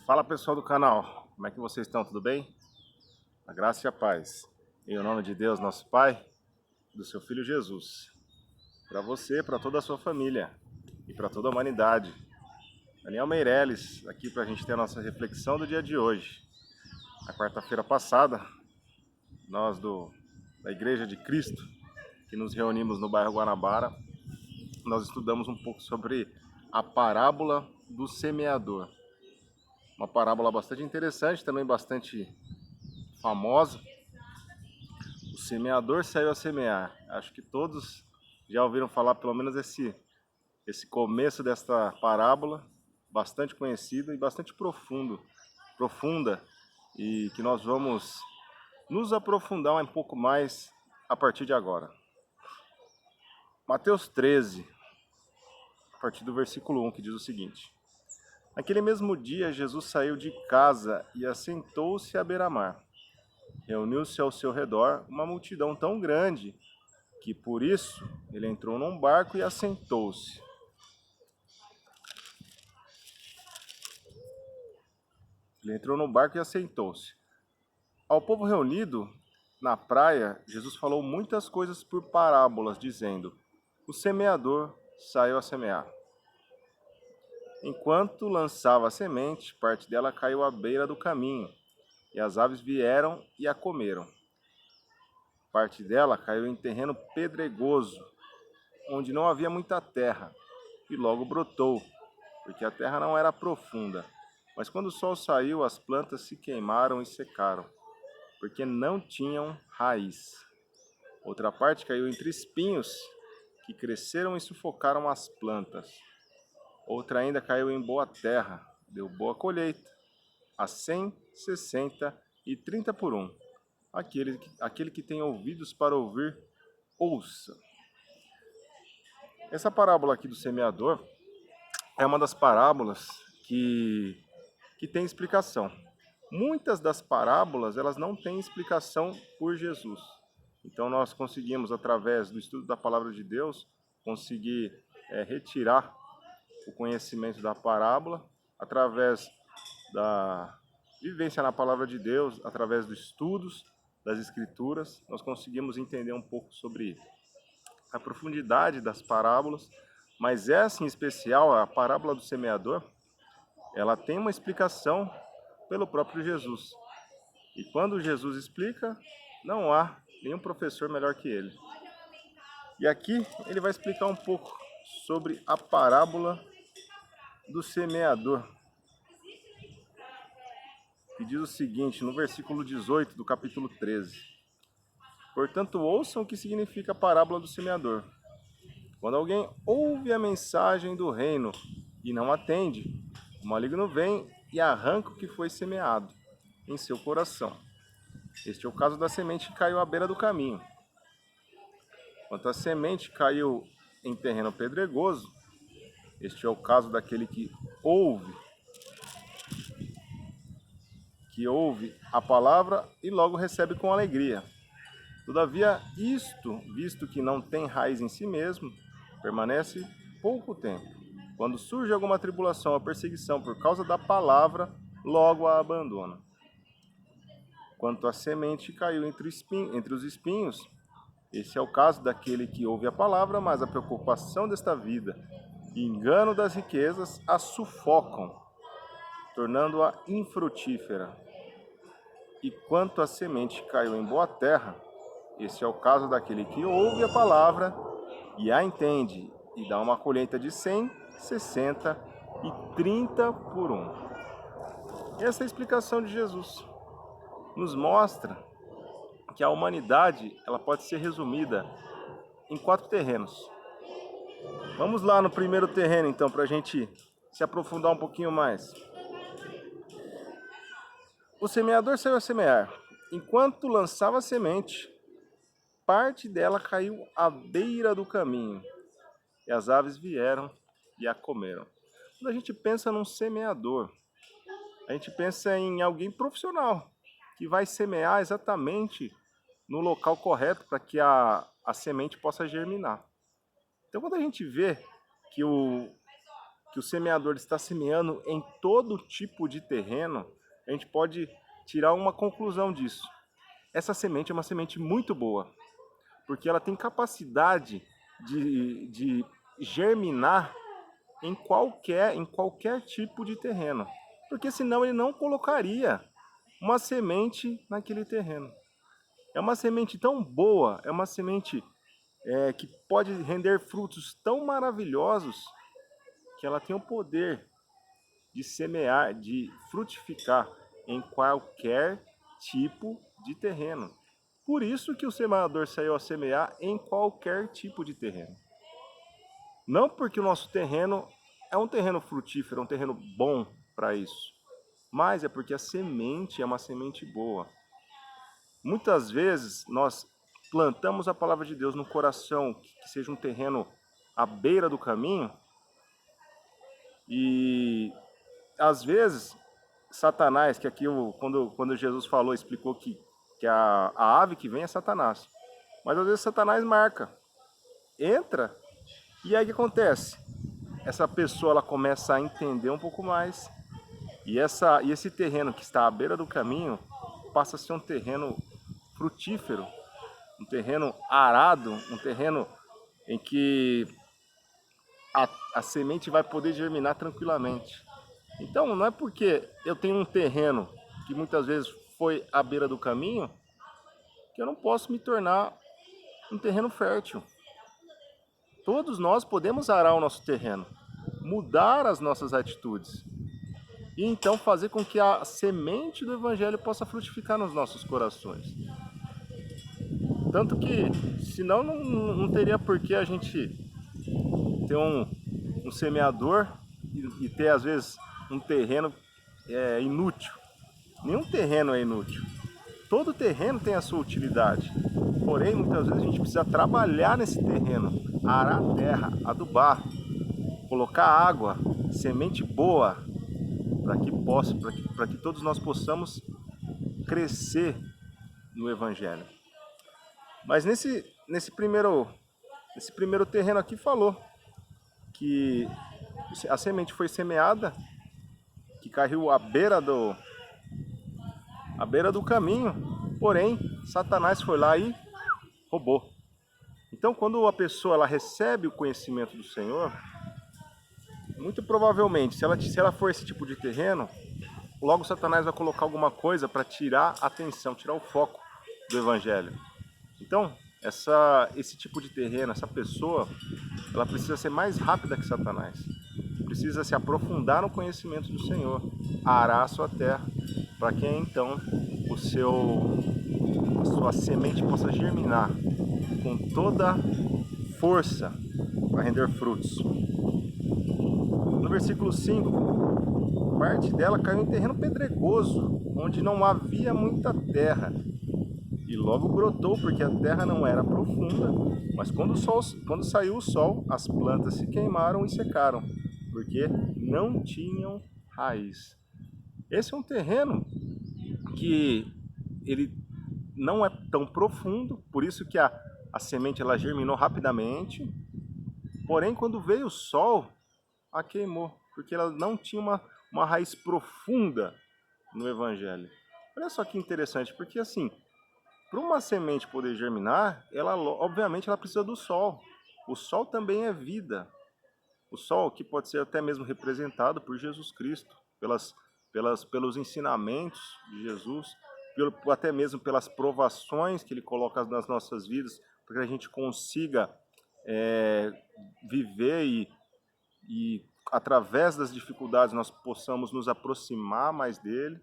Fala pessoal do canal, como é que vocês estão? Tudo bem? A graça e a paz. Em nome de Deus, nosso Pai, do seu Filho Jesus. Para você, para toda a sua família e para toda a humanidade. Daniel Meirelles, aqui para a gente ter a nossa reflexão do dia de hoje. Na quarta-feira passada, nós da Igreja de Cristo, que nos reunimos no bairro Guanabara, nós estudamos um pouco sobre a parábola do semeador. Uma parábola bastante interessante, também bastante famosa. O semeador saiu a semear. Acho que todos já ouviram falar pelo menos esse começo desta parábola, bastante conhecida e bastante profunda, e que nós vamos nos aprofundar um pouco mais a partir de agora. Mateus 13, a partir do versículo 1, que diz o seguinte: Naquele mesmo dia, Jesus saiu de casa e assentou-se à beira-mar. Reuniu-se ao seu redor uma multidão tão grande que, por isso, ele entrou num barco e assentou-se. Ao povo reunido na praia, Jesus falou muitas coisas por parábolas, dizendo: O semeador saiu a semear. Enquanto lançava a semente, parte dela caiu à beira do caminho, e as aves vieram e a comeram. Parte dela caiu em terreno pedregoso, onde não havia muita terra, e logo brotou, porque a terra não era profunda. Mas quando o sol saiu, as plantas se queimaram e secaram, porque não tinham raiz. Outra parte caiu entre espinhos, que cresceram e sufocaram as plantas. Outra ainda caiu em boa terra, deu boa colheita, a 100, 60 e 30 por um. Aquele que tem ouvidos para ouvir, ouça. Essa parábola aqui do semeador é uma das parábolas que tem explicação. Muitas das parábolas, elas não têm explicação por Jesus. Então nós conseguimos, através do estudo da palavra de Deus, conseguir retirar o conhecimento da parábola, através da vivência na palavra de Deus, através dos estudos das escrituras, nós conseguimos entender um pouco sobre a profundidade das parábolas, mas essa em especial, a parábola do semeador, ela tem uma explicação pelo próprio Jesus. E quando Jesus explica, não há nenhum professor melhor que ele. E aqui ele vai explicar um pouco sobre a parábola do semeador, que diz o seguinte, no versículo 18 do capítulo 13. Portanto, ouçam o que significa a parábola do semeador. Quando alguém ouve a mensagem do reino e não atende, o maligno vem e arranca o que foi semeado em seu coração. Este é o caso da semente que caiu à beira do caminho. Quanto a semente caiu em terreno pedregoso, este é o caso daquele que ouve a palavra e logo recebe com alegria. Todavia, visto que não tem raiz em si mesmo, permanece pouco tempo. Quando surge alguma tribulação ou perseguição por causa da palavra, logo a abandona. Quanto a semente caiu entre os espinhos, esse é o caso daquele que ouve a palavra, mas a preocupação desta vida e engano das riquezas a sufocam, tornando-a infrutífera. E quanto a semente caiu em boa terra, esse é o caso daquele que ouve a palavra e a entende, e dá uma colheita de 100, 60 e 30 por um. Essa é a explicação de Jesus. Nos mostra que a humanidade ela pode ser resumida em 4 terrenos. Vamos lá no primeiro terreno, então, para a gente se aprofundar um pouquinho mais. O semeador saiu a semear. Enquanto lançava a semente, parte dela caiu à beira do caminho, e as aves vieram e a comeram. Quando a gente pensa num semeador, a gente pensa em alguém profissional, que vai semear exatamente no local correto para que a semente possa germinar. Então, quando a gente vê que que o semeador está semeando em todo tipo de terreno, a gente pode tirar uma conclusão disso. Essa semente é uma semente muito boa, porque ela tem capacidade de germinar em qualquer tipo de terreno. Porque senão ele não colocaria uma semente naquele terreno. É uma semente tão boa, é uma semente que pode render frutos tão maravilhosos que ela tem o poder de semear, de frutificar em qualquer tipo de terreno. Por isso que o semeador saiu a semear em qualquer tipo de terreno. Não porque o nosso terreno é um terreno frutífero, é um terreno bom para isso, mas é porque a semente é uma semente boa. Muitas vezes nós plantamos a palavra de Deus no coração, que seja um terreno à beira do caminho, e às vezes Satanás, que aqui quando Jesus falou, explicou que a ave que vem é Satanás. Mas às vezes Satanás marca, entra, e aí o que acontece? Essa pessoa ela começa a entender um pouco mais, e esse terreno que está à beira do caminho passa a ser um terreno frutífero, um terreno arado, um terreno em que a semente vai poder germinar tranquilamente. Então, não é porque eu tenho um terreno que muitas vezes foi à beira do caminho que eu não posso me tornar um terreno fértil. Todos nós podemos arar o nosso terreno, mudar as nossas atitudes e então fazer com que a semente do Evangelho possa frutificar nos nossos corações. Tanto que, senão, não teria por que a gente ter um semeador e ter, às vezes, um terreno inútil. Nenhum terreno é inútil. Todo terreno tem a sua utilidade. Porém, muitas vezes a gente precisa trabalhar nesse terreno, arar a terra, adubar, colocar água, semente boa, para que todos nós possamos crescer no Evangelho. Mas nesse primeiro terreno aqui falou que a semente foi semeada, que caiu à beira do caminho, porém Satanás foi lá e roubou. Então, quando a pessoa ela recebe o conhecimento do Senhor, muito provavelmente, se ela for esse tipo de terreno, logo Satanás vai colocar alguma coisa para tirar a atenção, tirar o foco do Evangelho. Então, esse tipo de terreno, essa pessoa, ela precisa ser mais rápida que Satanás. Precisa se aprofundar no conhecimento do Senhor, arar a sua terra, para que então a sua semente possa germinar com toda força para render frutos. No versículo 5, parte dela caiu em terreno pedregoso, onde não havia muita terra. E logo brotou, porque a terra não era profunda, mas quando saiu o sol, as plantas se queimaram e secaram, porque não tinham raiz. Esse é um terreno que ele não é tão profundo, por isso que a semente ela germinou rapidamente, porém quando veio o sol, a queimou, porque ela não tinha uma raiz profunda no Evangelho. Olha só que interessante, porque assim, para uma semente poder germinar, obviamente ela precisa do sol. O sol também é vida. O sol que pode ser até mesmo representado por Jesus Cristo, pelos ensinamentos de Jesus, até mesmo pelas provações que Ele coloca nas nossas vidas, para que a gente consiga viver e através das dificuldades nós possamos nos aproximar mais dele.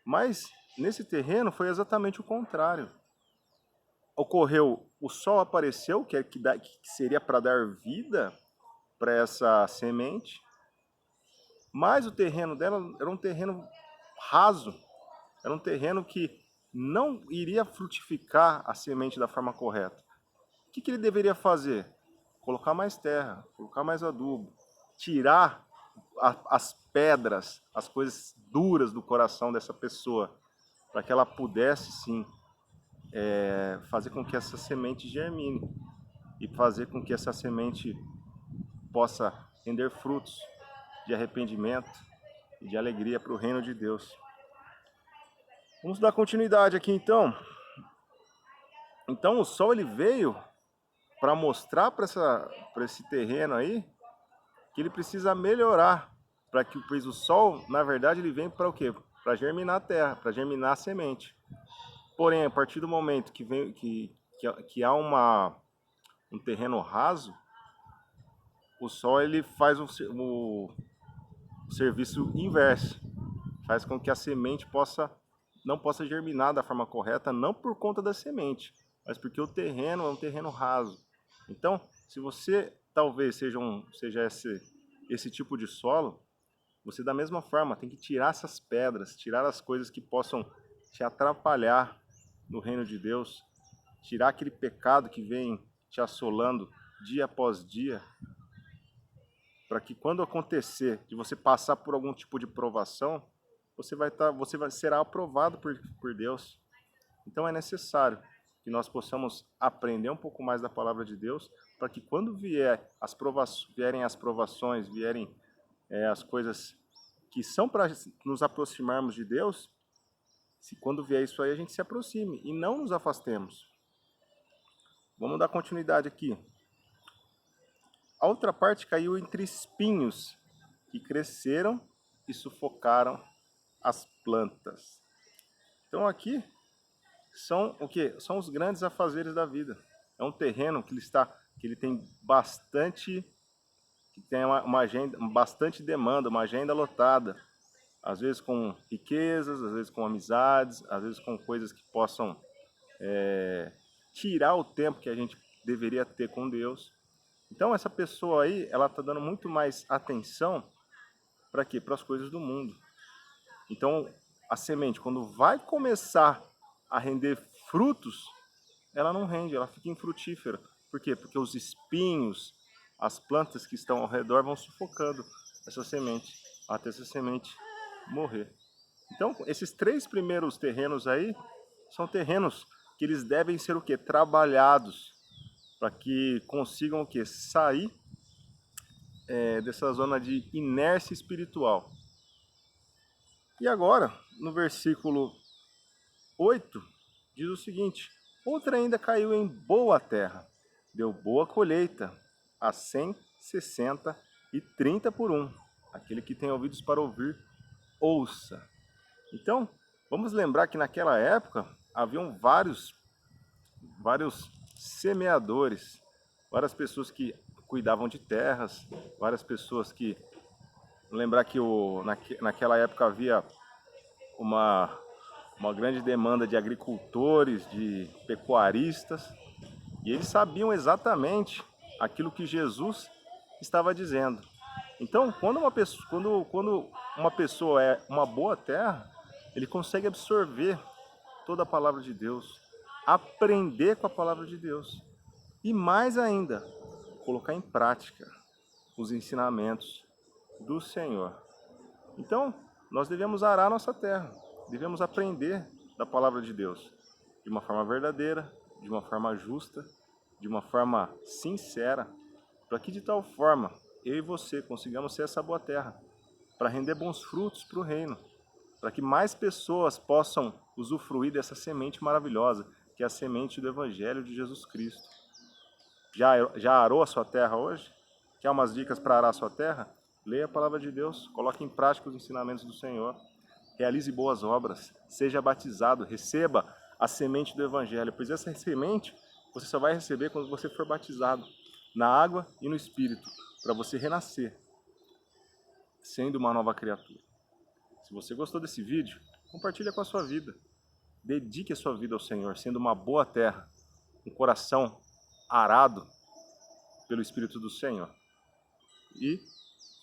Mas nesse terreno foi exatamente o contrário. O sol apareceu, que seria para dar vida para essa semente, mas o terreno dela era um terreno raso, era um terreno que não iria frutificar a semente da forma correta. O que ele deveria fazer? Colocar mais terra, colocar mais adubo, tirar as pedras, as coisas duras do coração dessa pessoa, para que ela pudesse sim fazer com que essa semente germine e fazer com que essa semente possa render frutos de arrependimento e de alegria para o reino de Deus. Vamos dar continuidade aqui então. Então o sol ele veio para mostrar para esse terreno aí que ele precisa melhorar, para que pois o sol, na verdade, ele vem para o quê? Para germinar a terra, para germinar a semente. Porém, a partir do momento que há um terreno raso, o sol ele faz o serviço inverso, faz com que a semente não possa germinar da forma correta, não por conta da semente, mas porque o terreno é um terreno raso. Então, se você talvez seja esse tipo de solo, você da mesma forma tem que tirar essas pedras, tirar as coisas que possam te atrapalhar no reino de Deus, tirar aquele pecado que vem te assolando dia após dia, para que quando acontecer de você passar por algum tipo de provação, você será aprovado por Deus. Então é necessário que nós possamos aprender um pouco mais da palavra de Deus, para que quando vierem as provações, vierem as coisas que são para nos aproximarmos de Deus, se quando vier isso aí a gente se aproxime e não nos afastemos. Vamos dar continuidade aqui. A outra parte caiu entre espinhos que cresceram e sufocaram as plantas. Então aqui são o quê? São os grandes afazeres da vida. É um terreno que ele tem bastante, que tem uma agenda, bastante demanda, uma agenda lotada. Às vezes com riquezas, às vezes com amizades, às vezes com coisas que possam tirar o tempo que a gente deveria ter com Deus. Então essa pessoa aí, ela está dando muito mais atenção para quê? Para as coisas do mundo. Então a semente, quando vai começar a render frutos, ela não rende, ela fica infrutífera. Por quê? Porque os espinhos, as plantas que estão ao redor vão sufocando essa semente, até essa semente morrer. Então esses 3 primeiros terrenos aí, são terrenos que eles devem ser o quê? Trabalhados, para que consigam o quê? Sair dessa zona de inércia espiritual. E agora, no versículo 8, diz o seguinte: outra ainda caiu em boa terra, deu boa colheita, a 100, 60 e 30 por 1. Aquele que tem ouvidos para ouvir, ouça. Então, vamos lembrar que naquela época haviam vários semeadores, várias pessoas que cuidavam de terras, várias pessoas que... Lembrar que naquela época havia uma grande demanda de agricultores, de pecuaristas, e eles sabiam exatamente aquilo que Jesus estava dizendo. Então, quando uma pessoa é uma boa terra, ele consegue absorver toda a palavra de Deus, aprender com a palavra de Deus e mais ainda, colocar em prática os ensinamentos do Senhor. Então, nós devemos arar nossa terra, devemos aprender da palavra de Deus de uma forma verdadeira, de uma forma justa, de uma forma sincera, para que de tal forma eu e você consigamos ser essa boa terra, para render bons frutos para o reino, para que mais pessoas possam usufruir dessa semente maravilhosa, que é a semente do Evangelho de Jesus Cristo. Já arou a sua terra hoje? Quer umas dicas para arar a sua terra? Leia a palavra de Deus, coloque em prática os ensinamentos do Senhor, realize boas obras, seja batizado, receba a semente do Evangelho, pois essa semente você só vai receber quando você for batizado na água e no Espírito, para você renascer, sendo uma nova criatura. Se você gostou desse vídeo, compartilhe com a sua vida. Dedique a sua vida ao Senhor, sendo uma boa terra, um coração arado pelo Espírito do Senhor. E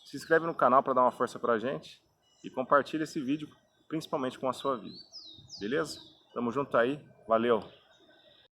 se inscreve no canal para dar uma força para a gente e compartilhe esse vídeo, principalmente com a sua vida. Beleza? Tamo junto aí. Valeu!